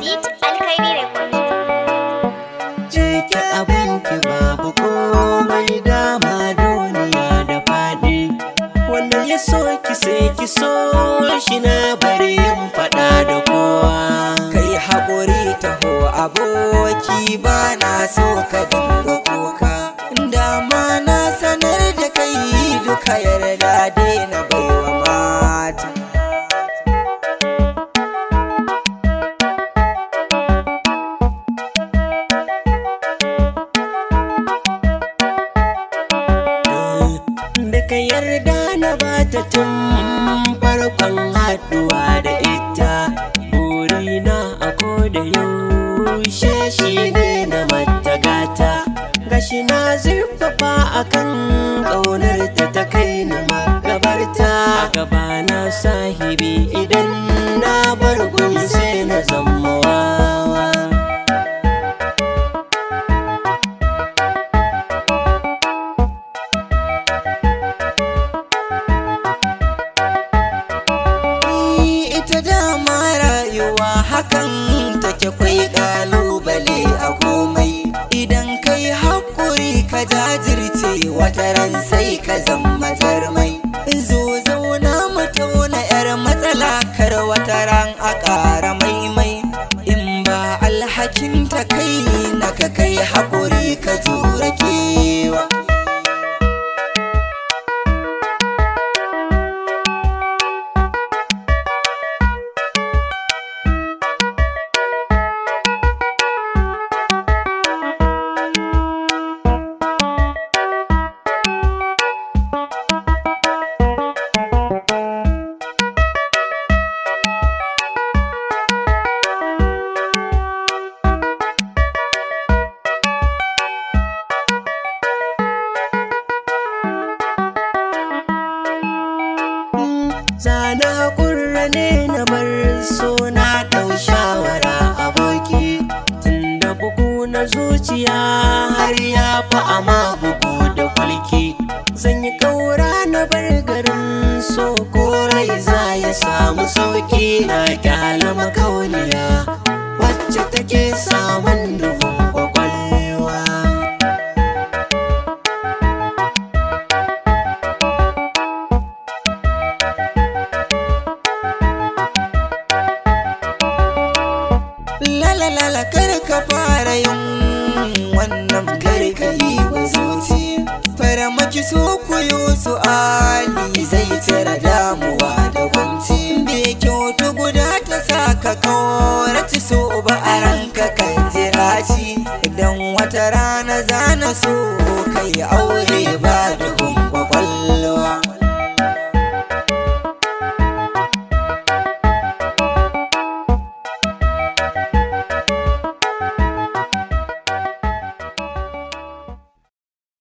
Beat Alkhairi Record. Je ki abinki babu komai dama duniya da faɗi. Wanda ya so ki sai ki so shi na bari yin faɗa da kowa. Kai haƙuri taho aboki ba na so ka dinga kuka. Dama na sanar da kai duka yarda daina baiwa mata. Ka yarda na bata tun farkon haɗuwa da ita. Burina a koda yaushe shi ne na matagata. Gashi na zurfafa akan ƙaunar ta kai ni magabarta. Gabana sahibi idan na bar gun sai na zama wawa. Hakan take kwai kalubale a komai. Idan kai hakuri ka jajirce wataran sai ka zama jarmai. Zo zauna mu tauna yar matsala kar wataran a ƙara maimai. In ba alhakin ta kai na ka kai hakuri ka jura kewa. Zana haƙurra ne na bar so na ɗau shawara aboki. Tunda bugu na zuciya har ya fi ama bugu da kulki. Zan yi ƙaura na bar garin so ko rai za ya samu sauƙi. Na ƙyala makauniya wacce take samun duhun ƙwaƙwalwa. Lalalala kar ka fara yin wannan kar ka yi wa zuci. Faramaki so ku yi su ali zai tara damuwa da kunci. Bai kyautu guda ta sa ka kawarci so ba a ranka kan jira shi. Idan wata rana zana so kai aure ba duhun kwakwalwa.